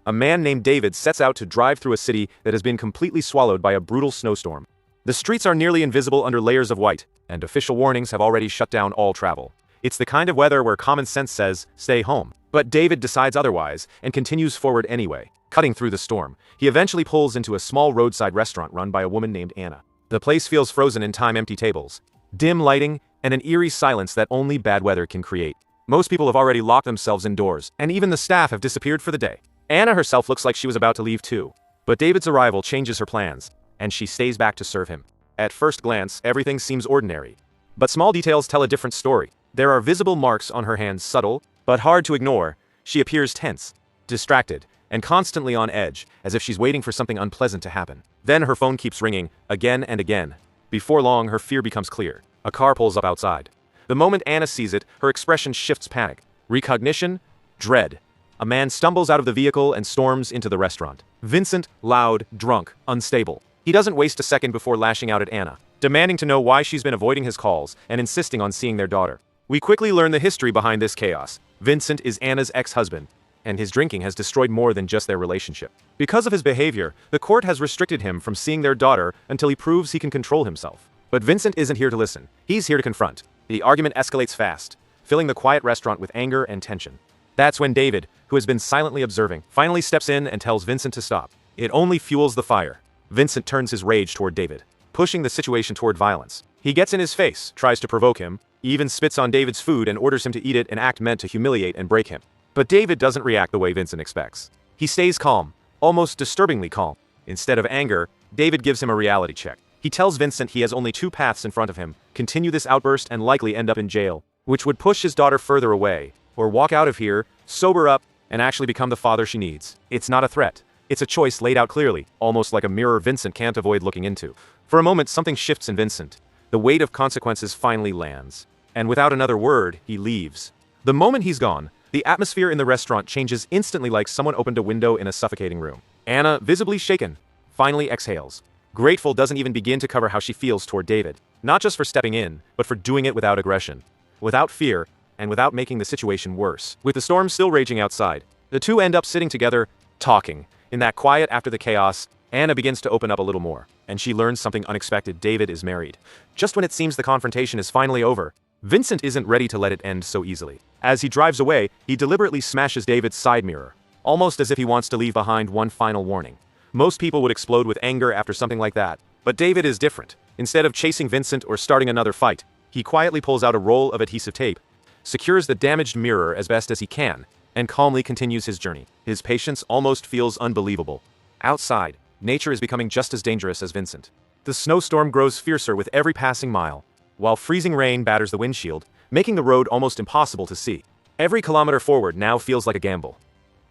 A man named David sets out to drive through a city that has been completely swallowed by a brutal snowstorm. The streets are nearly invisible under layers of white, and official warnings have already shut down all travel. It's the kind of weather where common sense says, stay home. But David decides otherwise, and continues forward anyway. Cutting through the storm, he eventually pulls into a small roadside restaurant run by a woman named Anna. The place feels frozen in time, empty tables, dim lighting, and an eerie silence that only bad weather can create. Most people have already locked themselves indoors, and even the staff have disappeared for the day. Anna herself looks like she was about to leave too. But David's arrival changes her plans, and she stays back to serve him. At first glance, everything seems ordinary. But small details tell a different story. There are visible marks on her hands, subtle, but hard to ignore. She appears tense, distracted, and constantly on edge, as if she's waiting for something unpleasant to happen. Then her phone keeps ringing, again and again. Before long, her fear becomes clear. A car pulls up outside. The moment Anna sees it, her expression shifts: panic, recognition, dread. A man stumbles out of the vehicle and storms into the restaurant. Vincent, loud, drunk, unstable. He doesn't waste a second before lashing out at Anna, demanding to know why she's been avoiding his calls and insisting on seeing their daughter. We quickly learn the history behind this chaos. Vincent is Anna's ex-husband, and his drinking has destroyed more than just their relationship. Because of his behavior, the court has restricted him from seeing their daughter until he proves he can control himself. But Vincent isn't here to listen. He's here to confront. The argument escalates fast, filling the quiet restaurant with anger and tension. That's when David, who has been silently observing, finally steps in and tells Vincent to stop. It only fuels the fire. Vincent turns his rage toward David, pushing the situation toward violence. He gets in his face, tries to provoke him, even spits on David's food and orders him to eat it, an act meant to humiliate and break him. But David doesn't react the way Vincent expects. He stays calm, almost disturbingly calm. Instead of anger, David gives him a reality check. He tells Vincent he has only two paths in front of him: continue this outburst and likely end up in jail, which would push his daughter further away, or walk out of here, sober up, and actually become the father she needs. It's not a threat. It's a choice laid out clearly, almost like a mirror Vincent can't avoid looking into. For a moment, something shifts in Vincent. The weight of consequences finally lands. And without another word, he leaves. The moment he's gone, the atmosphere in the restaurant changes instantly, like someone opened a window in a suffocating room. Anna, visibly shaken, finally exhales. Grateful doesn't even begin to cover how she feels toward David. Not just for stepping in, but for doing it without aggression, without fear, and without making the situation worse. With the storm still raging outside, the two end up sitting together, talking. In that quiet after the chaos, Anna begins to open up a little more, and she learns something unexpected: David is married. Just when it seems the confrontation is finally over, Vincent isn't ready to let it end so easily. As he drives away, he deliberately smashes David's side mirror, almost as if he wants to leave behind one final warning. Most people would explode with anger after something like that, but David is different. Instead of chasing Vincent or starting another fight, he quietly pulls out a roll of adhesive tape, secures the damaged mirror as best as he can, and calmly continues his journey. His patience almost feels unbelievable. Outside, nature is becoming just as dangerous as Vincent. The snowstorm grows fiercer with every passing mile, while freezing rain batters the windshield, making the road almost impossible to see. Every kilometer forward now feels like a gamble.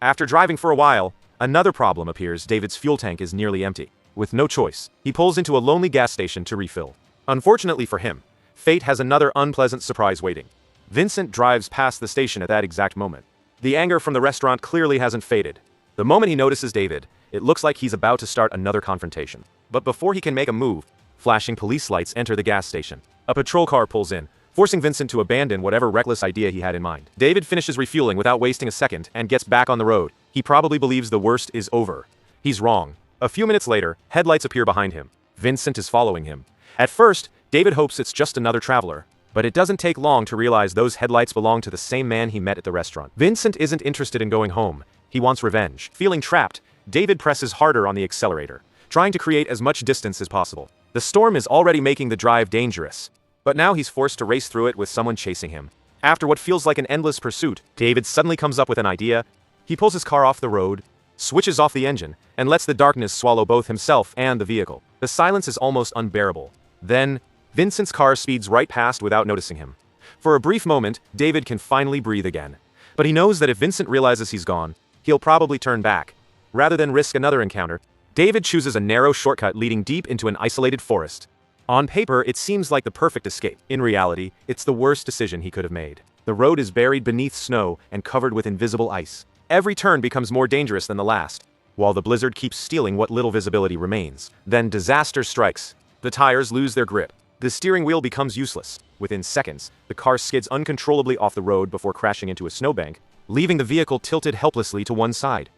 After driving for a while, another problem appears: David's fuel tank is nearly empty. With no choice, he pulls into a lonely gas station to refill. Unfortunately for him, fate has another unpleasant surprise waiting. Vincent drives past the station at that exact moment. The anger from the restaurant clearly hasn't faded. The moment he notices David, it looks like he's about to start another confrontation. But before he can make a move, flashing police lights enter the gas station. A patrol car pulls in, forcing Vincent to abandon whatever reckless idea he had in mind. David finishes refueling without wasting a second and gets back on the road. He probably believes the worst is over. He's wrong. A few minutes later, headlights appear behind him. Vincent is following him. At first, David hopes it's just another traveler, but it doesn't take long to realize those headlights belong to the same man he met at the restaurant. Vincent isn't interested in going home. He wants revenge. Feeling trapped, David presses harder on the accelerator, trying to create as much distance as possible. The storm is already making the drive dangerous, but now he's forced to race through it with someone chasing him. After what feels like an endless pursuit, David suddenly comes up with an idea. He pulls his car off the road, switches off the engine, and lets the darkness swallow both himself and the vehicle. The silence is almost unbearable. Then, Vincent's car speeds right past without noticing him. For a brief moment, David can finally breathe again. But he knows that if Vincent realizes he's gone, he'll probably turn back. Rather than risk another encounter, David chooses a narrow shortcut leading deep into an isolated forest. On paper, it seems like the perfect escape. In reality, it's the worst decision he could have made. The road is buried beneath snow and covered with invisible ice. Every turn becomes more dangerous than the last, while the blizzard keeps stealing what little visibility remains. Then disaster strikes. The tires lose their grip. The steering wheel becomes useless. Within seconds, the car skids uncontrollably off the road before crashing into a snowbank, leaving the vehicle tilted helplessly to one side.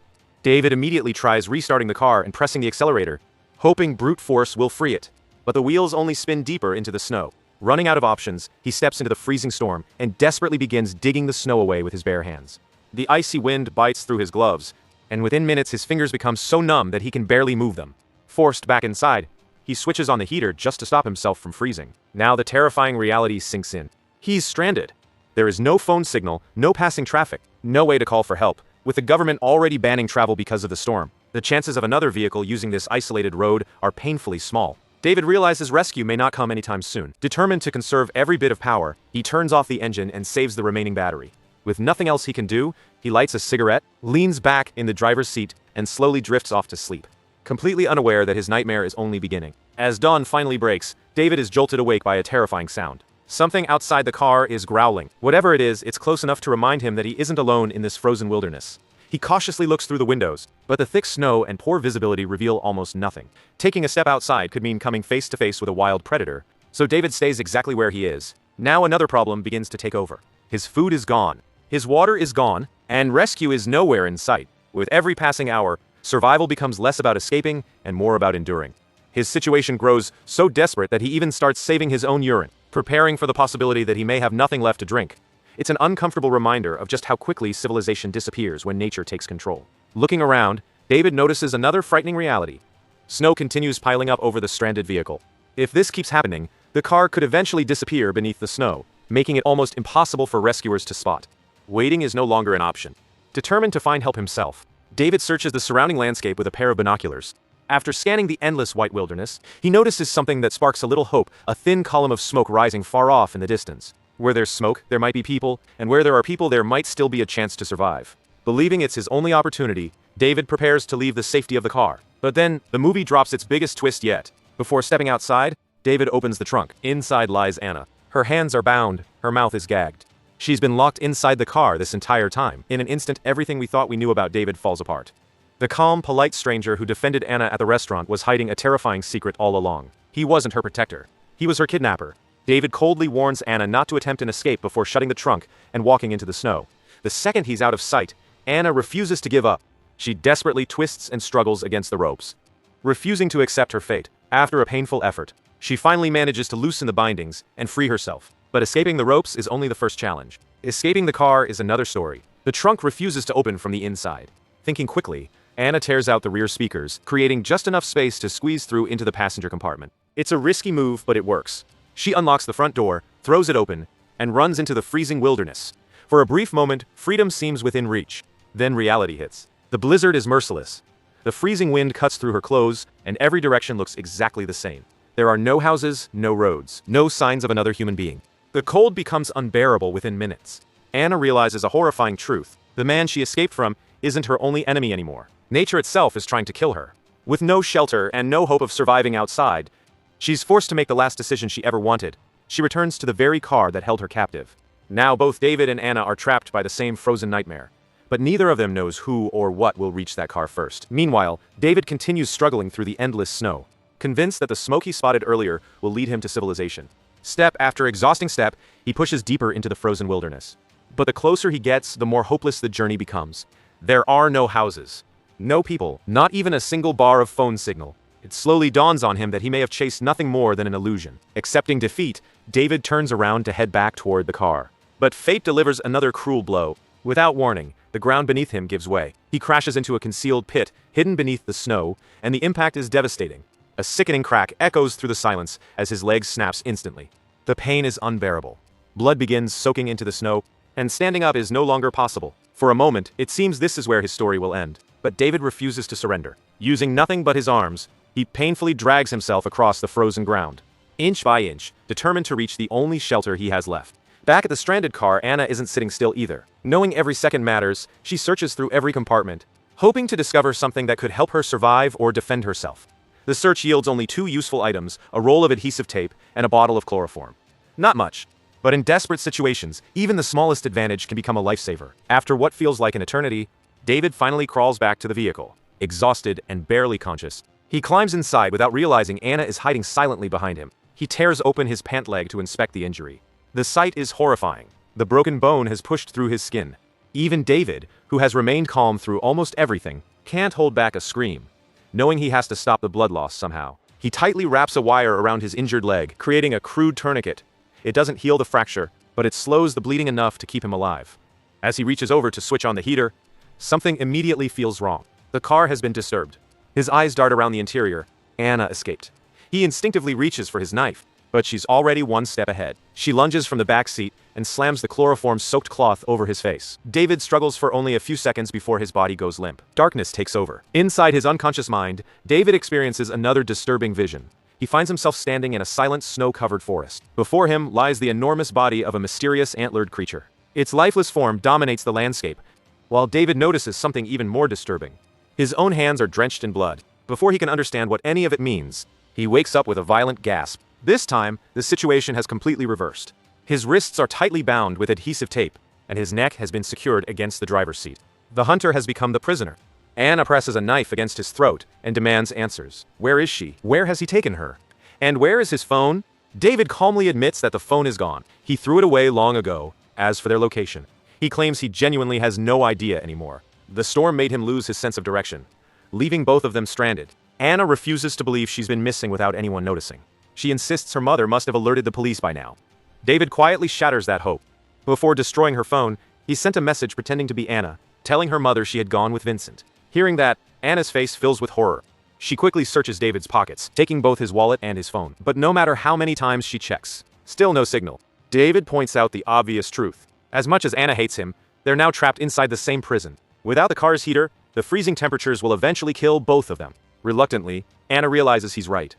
David immediately tries restarting the car and pressing the accelerator, hoping brute force will free it. But the wheels only spin deeper into the snow. Running out of options, he steps into the freezing storm and desperately begins digging the snow away with his bare hands. The icy wind bites through his gloves, and within minutes his fingers become so numb that he can barely move them. Forced back inside, he switches on the heater just to stop himself from freezing. Now the terrifying reality sinks in. He's stranded. There is no phone signal, no passing traffic, no way to call for help. With the government already banning travel because of the storm, the chances of another vehicle using this isolated road are painfully small. David realizes rescue may not come anytime soon. Determined to conserve every bit of power, he turns off the engine and saves the remaining battery. With nothing else he can do, he lights a cigarette, leans back in the driver's seat, and slowly drifts off to sleep, completely unaware that his nightmare is only beginning. As dawn finally breaks, David is jolted awake by a terrifying sound. Something outside the car is growling. Whatever it is, it's close enough to remind him that he isn't alone in this frozen wilderness. He cautiously looks through the windows, but the thick snow and poor visibility reveal almost nothing. Taking a step outside could mean coming face to face with a wild predator, so David stays exactly where he is. Now another problem begins to take over. His food is gone, his water is gone, and rescue is nowhere in sight. With every passing hour, survival becomes less about escaping and more about enduring. His situation grows so desperate that he even starts saving his own urine, preparing for the possibility that he may have nothing left to drink. It's an uncomfortable reminder of just how quickly civilization disappears when nature takes control. Looking around, David notices another frightening reality. Snow continues piling up over the stranded vehicle. If this keeps happening, the car could eventually disappear beneath the snow, making it almost impossible for rescuers to spot. Waiting is no longer an option. Determined to find help himself, David searches the surrounding landscape with a pair of binoculars. After scanning the endless white wilderness, he notices something that sparks a little hope, a thin column of smoke rising far off in the distance. Where there's smoke, there might be people, and where there are people, there might still be a chance to survive. Believing it's his only opportunity, David prepares to leave the safety of the car. But then, the movie drops its biggest twist yet. Before stepping outside, David opens the trunk. Inside lies Anna. Her hands are bound, her mouth is gagged. She's been locked inside the car this entire time. In an instant, everything we thought we knew about David falls apart. The calm, polite stranger who defended Anna at the restaurant was hiding a terrifying secret all along. He wasn't her protector. He was her kidnapper. David coldly warns Anna not to attempt an escape before shutting the trunk and walking into the snow. The second he's out of sight, Anna refuses to give up. She desperately twists and struggles against the ropes, refusing to accept her fate. After a painful effort, she finally manages to loosen the bindings and free herself. But escaping the ropes is only the first challenge. Escaping the car is another story. The trunk refuses to open from the inside. Thinking quickly, Anna tears out the rear speakers, creating just enough space to squeeze through into the passenger compartment. It's a risky move, but it works. She unlocks the front door, throws it open, and runs into the freezing wilderness. For a brief moment, freedom seems within reach. Then reality hits. The blizzard is merciless. The freezing wind cuts through her clothes, and every direction looks exactly the same. There are no houses, no roads, no signs of another human being. The cold becomes unbearable within minutes. Anna realizes a horrifying truth. The man she escaped from isn't her only enemy anymore. Nature itself is trying to kill her. With no shelter and no hope of surviving outside, she's forced to make the last decision she ever wanted. She returns to the very car that held her captive. Now both David and Anna are trapped by the same frozen nightmare. But neither of them knows who or what will reach that car first. Meanwhile, David continues struggling through the endless snow, convinced that the smoke he spotted earlier will lead him to civilization. Step after exhausting step, he pushes deeper into the frozen wilderness. But the closer he gets, the more hopeless the journey becomes. There are no houses, no people, not even a single bar of phone signal. It slowly dawns on him that he may have chased nothing more than an illusion. Accepting defeat, David turns around to head back toward the car. But fate delivers another cruel blow. Without warning, the ground beneath him gives way. He crashes into a concealed pit, hidden beneath the snow, and the impact is devastating. A sickening crack echoes through the silence as his leg snaps instantly. The pain is unbearable. Blood begins soaking into the snow, and standing up is no longer possible. For a moment, it seems this is where his story will end. But David refuses to surrender. Using nothing but his arms, he painfully drags himself across the frozen ground, inch by inch, determined to reach the only shelter he has left. Back at the stranded car, Anna isn't sitting still either. Knowing every second matters, she searches through every compartment, hoping to discover something that could help her survive or defend herself. The search yields only two useful items, a roll of adhesive tape and a bottle of chloroform. Not much, but in desperate situations, even the smallest advantage can become a lifesaver. After what feels like an eternity, David finally crawls back to the vehicle, exhausted and barely conscious. He climbs inside without realizing Anna is hiding silently behind him. He tears open his pant leg to inspect the injury. The sight is horrifying. The broken bone has pushed through his skin. Even David, who has remained calm through almost everything, can't hold back a scream, knowing he has to stop the blood loss somehow. He tightly wraps a wire around his injured leg, creating a crude tourniquet. It doesn't heal the fracture, but it slows the bleeding enough to keep him alive. As he reaches over to switch on the heater, something immediately feels wrong. The car has been disturbed. His eyes dart around the interior. Anna escaped. He instinctively reaches for his knife, but she's already one step ahead. She lunges from the back seat and slams the chloroform-soaked cloth over his face. David struggles for only a few seconds before his body goes limp. Darkness takes over. Inside his unconscious mind, David experiences another disturbing vision. He finds himself standing in a silent, snow-covered forest. Before him lies the enormous body of a mysterious antlered creature. Its lifeless form dominates the landscape, while David notices something even more disturbing. His own hands are drenched in blood. Before he can understand what any of it means, he wakes up with a violent gasp. This time, the situation has completely reversed. His wrists are tightly bound with adhesive tape, and his neck has been secured against the driver's seat. The hunter has become the prisoner. Anna presses a knife against his throat and demands answers. Where is she? Where has he taken her? And where is his phone? David calmly admits that the phone is gone. He threw it away long ago. As for their location, he claims he genuinely has no idea anymore. The storm made him lose his sense of direction, leaving both of them stranded. Anna refuses to believe she's been missing without anyone noticing. She insists her mother must have alerted the police by now. David quietly shatters that hope. Before destroying her phone, he sent a message pretending to be Anna, telling her mother she had gone with Vincent. Hearing that, Anna's face fills with horror. She quickly searches David's pockets, taking both his wallet and his phone. But no matter how many times she checks, still no signal. David points out the obvious truth. As much as Anna hates him, they're now trapped inside the same prison. Without the car's heater, the freezing temperatures will eventually kill both of them. Reluctantly, Anna realizes he's right.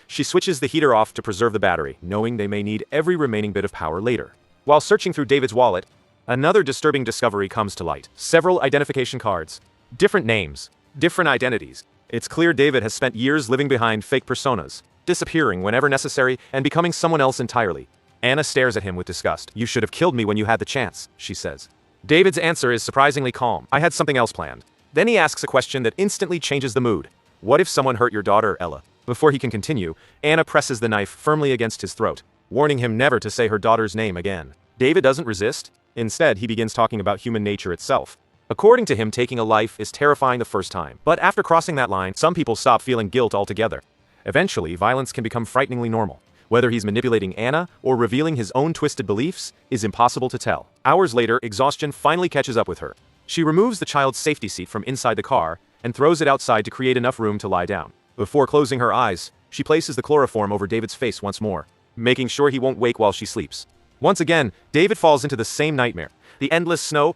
She switches the heater off to preserve the battery, knowing they may need every remaining bit of power later. While searching through David's wallet, another disturbing discovery comes to light. Several identification cards. Different names. Different identities. It's clear David has spent years living behind fake personas, disappearing whenever necessary and becoming someone else entirely. Anna stares at him with disgust. You should have killed me when you had the chance, she says. David's answer is surprisingly calm. I had something else planned. Then he asks a question that instantly changes the mood. What if someone hurt your daughter, Ella? Before he can continue, Anna presses the knife firmly against his throat, warning him never to say her daughter's name again. David doesn't resist. Instead, he begins talking about human nature itself. According to him, taking a life is terrifying the first time. But after crossing that line, some people stop feeling guilt altogether. Eventually, violence can become frighteningly normal. Whether he's manipulating Anna or revealing his own twisted beliefs is impossible to tell. Hours later, exhaustion finally catches up with her. She removes the child's safety seat from inside the car and throws it outside to create enough room to lie down. Before closing her eyes, she places the chloroform over David's face once more, making sure he won't wake while she sleeps. Once again, David falls into the same nightmare. The endless snow,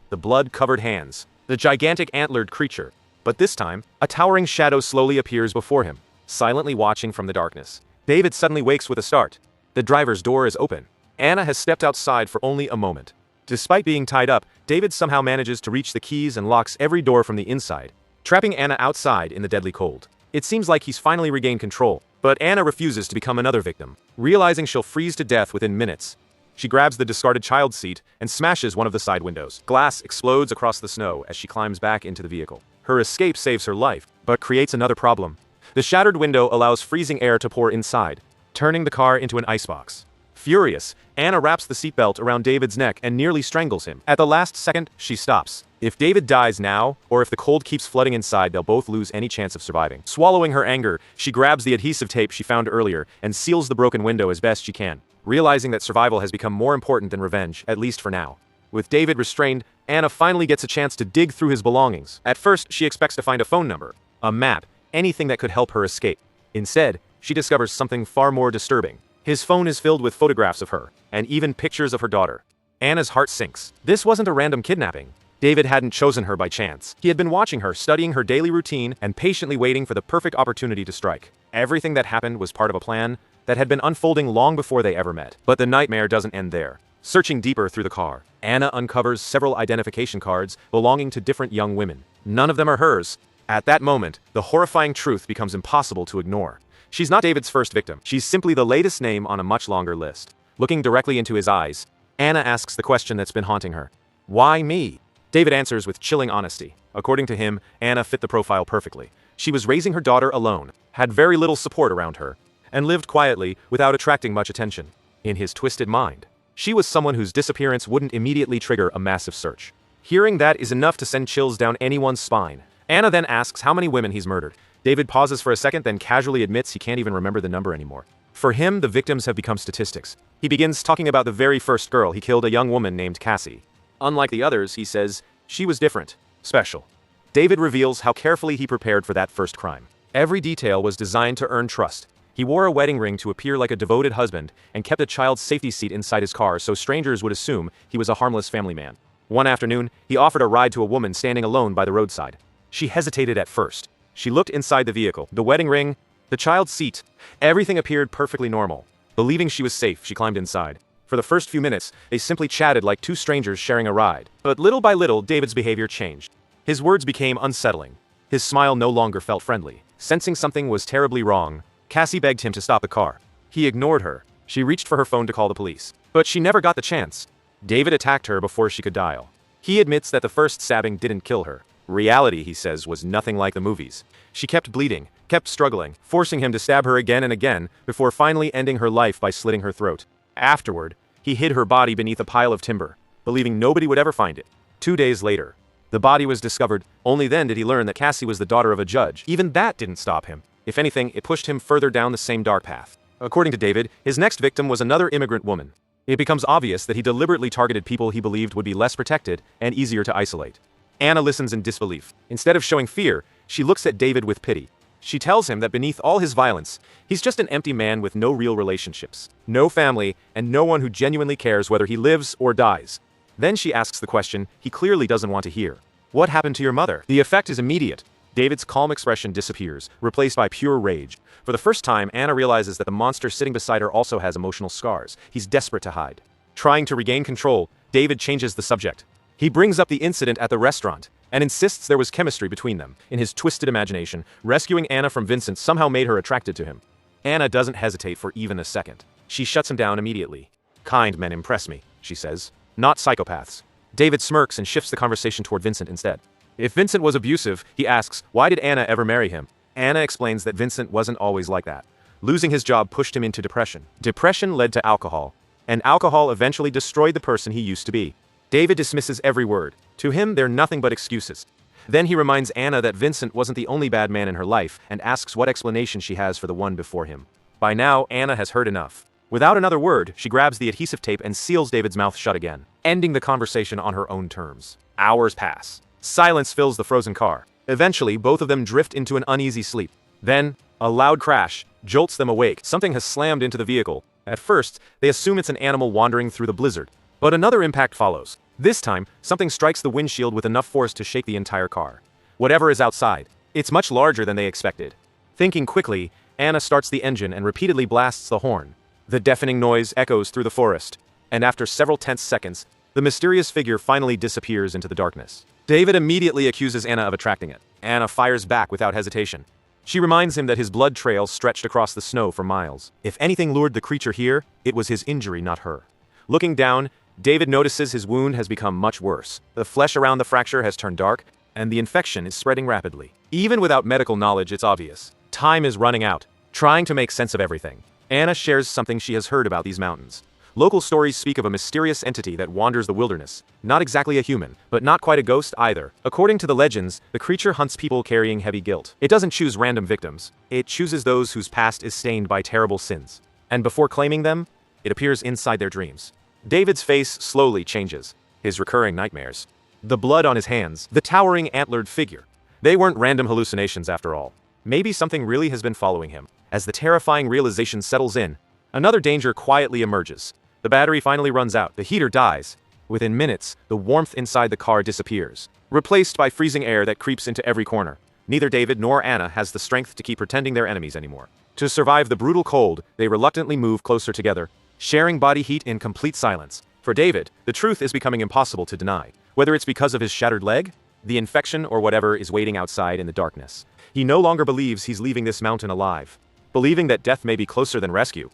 the blood-covered hands, the gigantic antlered creature. But this time, a towering shadow slowly appears before him, silently watching from the darkness. David suddenly wakes with a start. The driver's door is open. Anna has stepped outside for only a moment. Despite being tied up, David somehow manages to reach the keys and locks every door from the inside, trapping Anna outside in the deadly cold. It seems like he's finally regained control, but Anna refuses to become another victim. Realizing she'll freeze to death within minutes, she grabs the discarded child's seat and smashes one of the side windows. Glass explodes across the snow as she climbs back into the vehicle. Her escape saves her life, but creates another problem. The shattered window allows freezing air to pour inside, turning the car into an icebox. Furious, Anna wraps the seatbelt around David's neck and nearly strangles him. At the last second, she stops. If David dies now, or if the cold keeps flooding inside, they'll both lose any chance of surviving. Swallowing her anger, she grabs the adhesive tape she found earlier and seals the broken window as best she can, realizing that survival has become more important than revenge, at least for now. With David restrained, Anna finally gets a chance to dig through his belongings. At first, she expects to find a phone number, a map, anything that could help her escape. Instead, she discovers something far more disturbing. His phone is filled with photographs of her, and even pictures of her daughter. Anna's heart sinks. This wasn't a random kidnapping. David hadn't chosen her by chance. He had been watching her, studying her daily routine, and patiently waiting for the perfect opportunity to strike. Everything that happened was part of a plan that had been unfolding long before they ever met. But the nightmare doesn't end there. Searching deeper through the car, Anna uncovers several identification cards belonging to different young women. None of them are hers. At that moment, the horrifying truth becomes impossible to ignore. She's not David's first victim. She's simply the latest name on a much longer list. Looking directly into his eyes, Anna asks the question that's been haunting her. Why me? David answers with chilling honesty. According to him, Anna fit the profile perfectly. She was raising her daughter alone, had very little support around her, and lived quietly without attracting much attention. In his twisted mind, she was someone whose disappearance wouldn't immediately trigger a massive search. Hearing that is enough to send chills down anyone's spine. Anna then asks how many women he's murdered. David pauses for a second, then casually admits he can't even remember the number anymore. For him, the victims have become statistics. He begins talking about the very first girl he killed, a young woman named Cassie. Unlike the others, he says, she was different, special. David reveals how carefully he prepared for that first crime. Every detail was designed to earn trust. He wore a wedding ring to appear like a devoted husband and kept a child's safety seat inside his car so strangers would assume he was a harmless family man. One afternoon, he offered a ride to a woman standing alone by the roadside. She hesitated at first. She looked inside the vehicle, the wedding ring, the child's seat. Everything appeared perfectly normal. Believing she was safe, she climbed inside. For the first few minutes, they simply chatted like two strangers sharing a ride. But little by little, David's behavior changed. His words became unsettling. His smile no longer felt friendly. Sensing something was terribly wrong, Cassie begged him to stop the car. He ignored her. She reached for her phone to call the police. But she never got the chance. David attacked her before she could dial. He admits that the first stabbing didn't kill her. Reality, he says, was nothing like the movies. She kept bleeding, kept struggling, forcing him to stab her again and again, before finally ending her life by slitting her throat. Afterward, he hid her body beneath a pile of timber, believing nobody would ever find it. 2 days later, the body was discovered. Only then did he learn that Cassie was the daughter of a judge. Even that didn't stop him. If anything, it pushed him further down the same dark path. According to David, his next victim was another immigrant woman. It becomes obvious that he deliberately targeted people he believed would be less protected and easier to isolate. Anna listens in disbelief. Instead of showing fear, she looks at David with pity. She tells him that beneath all his violence, he's just an empty man with no real relationships, no family, and no one who genuinely cares whether he lives or dies. Then she asks the question he clearly doesn't want to hear. What happened to your mother? The effect is immediate. David's calm expression disappears, replaced by pure rage. For the first time, Anna realizes that the monster sitting beside her also has emotional scars. He's desperate to hide. Trying to regain control, David changes the subject. He brings up the incident at the restaurant and insists there was chemistry between them. In his twisted imagination, rescuing Anna from Vincent somehow made her attracted to him. Anna doesn't hesitate for even a second. She shuts him down immediately. Kind men impress me, she says. Not psychopaths. David smirks and shifts the conversation toward Vincent instead. If Vincent was abusive, he asks, why did Anna ever marry him? Anna explains that Vincent wasn't always like that. Losing his job pushed him into depression. Depression led to alcohol, and alcohol eventually destroyed the person he used to be. David dismisses every word. To him, they're nothing but excuses. Then he reminds Anna that Vincent wasn't the only bad man in her life and asks what explanation she has for the one before him. By now, Anna has heard enough. Without another word, she grabs the adhesive tape and seals David's mouth shut again, ending the conversation on her own terms. Hours pass. Silence fills the frozen car. Eventually, both of them drift into an uneasy sleep. Then, a loud crash jolts them awake. Something has slammed into the vehicle. At first, they assume it's an animal wandering through the blizzard. But another impact follows. This time, something strikes the windshield with enough force to shake the entire car. Whatever is outside, it's much larger than they expected. Thinking quickly, Anna starts the engine and repeatedly blasts the horn. The deafening noise echoes through the forest, and after several tense seconds, the mysterious figure finally disappears into the darkness. David immediately accuses Anna of attracting it. Anna fires back without hesitation. She reminds him that his blood trail stretched across the snow for miles. If anything lured the creature here, it was his injury, not her. Looking down, David notices his wound has become much worse. The flesh around the fracture has turned dark, and the infection is spreading rapidly. Even without medical knowledge, it's obvious. Time is running out. Trying to make sense of everything, Anna shares something she has heard about these mountains. Local stories speak of a mysterious entity that wanders the wilderness. Not exactly a human, but not quite a ghost either. According to the legends, the creature hunts people carrying heavy guilt. It doesn't choose random victims. It chooses those whose past is stained by terrible sins. And before claiming them, it appears inside their dreams. David's face slowly changes. His recurring nightmares. The blood on his hands. The towering antlered figure. They weren't random hallucinations after all. Maybe something really has been following him. As the terrifying realization settles in, another danger quietly emerges. The battery finally runs out. The heater dies. Within minutes, the warmth inside the car disappears, replaced by freezing air that creeps into every corner. Neither David nor Anna has the strength to keep pretending they're enemies anymore. To survive the brutal cold, they reluctantly move closer together, sharing body heat in complete silence. For David, the truth is becoming impossible to deny. Whether it's because of his shattered leg, the infection, or whatever is waiting outside in the darkness. He no longer believes he's leaving this mountain alive. Believing that death may be closer than rescue,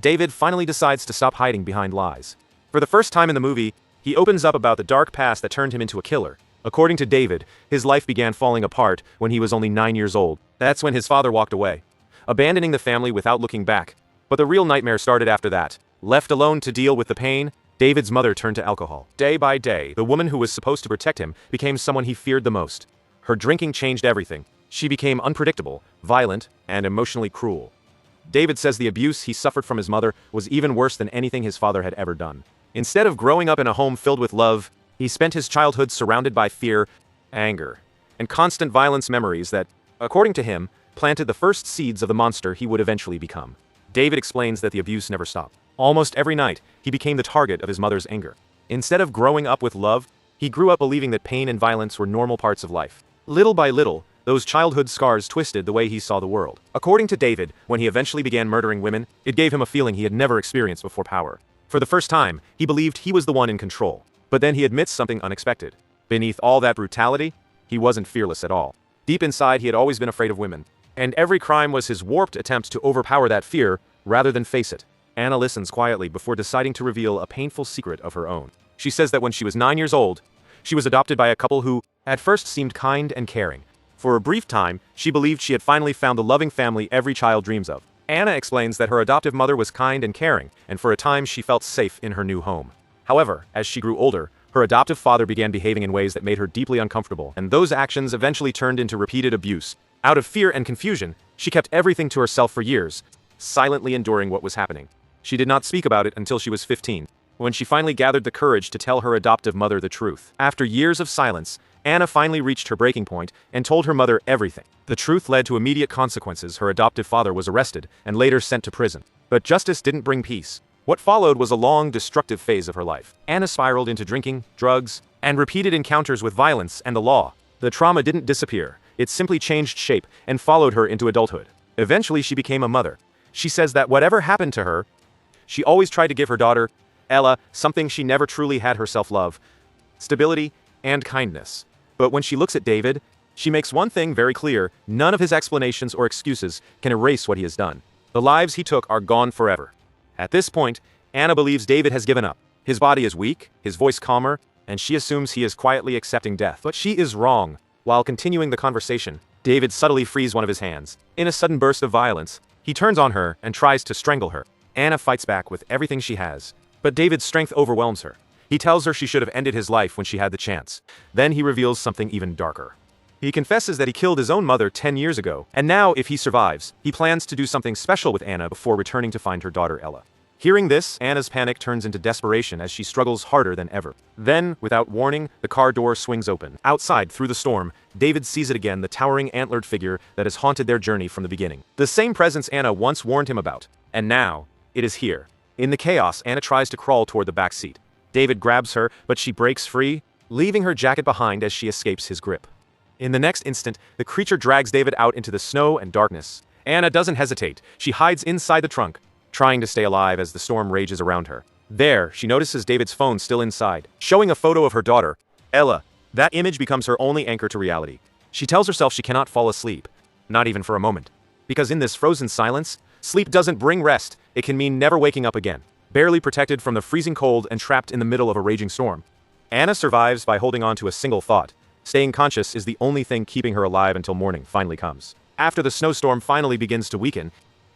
David finally decides to stop hiding behind lies. For the first time in the movie, he opens up about the dark past that turned him into a killer. According to David, his life began falling apart when he was only 9 years old. That's when his father walked away, abandoning the family without looking back. But the real nightmare started after that. Left alone to deal with the pain, David's mother turned to alcohol. Day by day, the woman who was supposed to protect him became someone he feared the most. Her drinking changed everything. She became unpredictable, violent, and emotionally cruel. David says the abuse he suffered from his mother was even worse than anything his father had ever done. Instead of growing up in a home filled with love, he spent his childhood surrounded by fear, anger, and constant violence memories that, according to him, planted the first seeds of the monster he would eventually become. David explains that the abuse never stopped. Almost every night, he became the target of his mother's anger. Instead of growing up with love, he grew up believing that pain and violence were normal parts of life. Little by little, those childhood scars twisted the way he saw the world. According to David, when he eventually began murdering women, it gave him a feeling he had never experienced before: power. For the first time, he believed he was the one in control. But then he admits something unexpected. Beneath all that brutality, he wasn't fearless at all. Deep inside, he had always been afraid of women. And every crime was his warped attempt to overpower that fear, rather than face it. Anna listens quietly before deciding to reveal a painful secret of her own. She says that when she was 9 years old, she was adopted by a couple who, at first, seemed kind and caring. For a brief time, she believed she had finally found the loving family every child dreams of. Anna explains that her adoptive mother was kind and caring, and for a time she felt safe in her new home. However, as she grew older, her adoptive father began behaving in ways that made her deeply uncomfortable, and those actions eventually turned into repeated abuse. Out of fear and confusion, she kept everything to herself for years, silently enduring what was happening. She did not speak about it until she was 15, when she finally gathered the courage to tell her adoptive mother the truth. After years of silence, Anna finally reached her breaking point and told her mother everything. The truth led to immediate consequences. Her adoptive father was arrested and later sent to prison. But justice didn't bring peace. What followed was a long, destructive phase of her life. Anna spiraled into drinking, drugs, and repeated encounters with violence and the law. The trauma didn't disappear. It simply changed shape and followed her into adulthood. Eventually, she became a mother. She says that whatever happened to her, she always tried to give her daughter, Ella, something she never truly had herself: love, stability, and kindness. But when she looks at David, she makes one thing very clear: none of his explanations or excuses can erase what he has done. The lives he took are gone forever. At this point, Anna believes David has given up. His body is weak, his voice calmer, and she assumes he is quietly accepting death. But she is wrong. While continuing the conversation, David subtly frees one of his hands. In a sudden burst of violence, he turns on her and tries to strangle her. Anna fights back with everything she has, but David's strength overwhelms her. He tells her she should have ended his life when she had the chance. Then he reveals something even darker. He confesses that he killed his own mother 10 years ago, and now, if he survives, he plans to do something special with Anna before returning to find her daughter Ella. Hearing this, Anna's panic turns into desperation as she struggles harder than ever. Then, without warning, the car door swings open. Outside, through the storm, David sees it again: the towering antlered figure that has haunted their journey from the beginning. The same presence Anna once warned him about. And now, it is here. In the chaos, Anna tries to crawl toward the back seat. David grabs her, but she breaks free, leaving her jacket behind as she escapes his grip. In the next instant, the creature drags David out into the snow and darkness. Anna doesn't hesitate. She hides inside the trunk, trying to stay alive as the storm rages around her. There, she notices David's phone still inside, showing a photo of her daughter, Ella. That image becomes her only anchor to reality. She tells herself she cannot fall asleep, not even for a moment. Because in this frozen silence, sleep doesn't bring rest. It can mean never waking up again. Barely protected from the freezing cold and trapped in the middle of a raging storm, Anna survives by holding on to a single thought: staying conscious is the only thing keeping her alive until morning finally comes. After the snowstorm finally begins to weaken,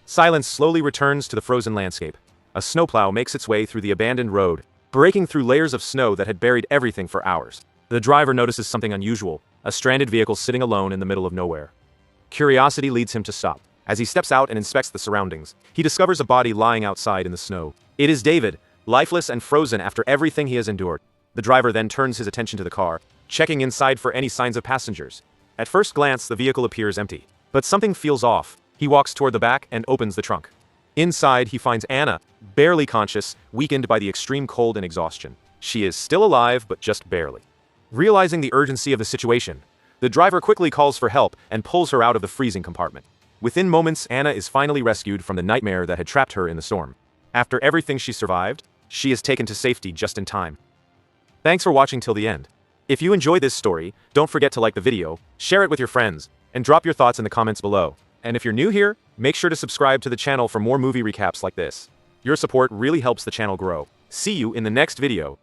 silence slowly returns to the frozen landscape. A snowplow makes its way through the abandoned road, breaking through layers of snow that had buried everything for hours. The driver notices something unusual: a stranded vehicle sitting alone in the middle of nowhere. Curiosity leads him to stop. As he steps out and inspects the surroundings, he discovers a body lying outside in the snow. It is David, lifeless and frozen after everything he has endured. The driver then turns his attention to the car, checking inside for any signs of passengers. At first glance, the vehicle appears empty, but something feels off. He walks toward the back and opens the trunk. Inside, he finds Anna, barely conscious, weakened by the extreme cold and exhaustion. She is still alive, but just barely. Realizing the urgency of the situation, the driver quickly calls for help and pulls her out of the freezing compartment. Within moments, Anna is finally rescued from the nightmare that had trapped her in the storm. After everything she survived, she is taken to safety just in time. Thanks for watching till the end. If you enjoy this story, don't forget to like the video, share it with your friends, and drop your thoughts in the comments below. And if you're new here, make sure to subscribe to the channel for more movie recaps like this. Your support really helps the channel grow. See you in the next video.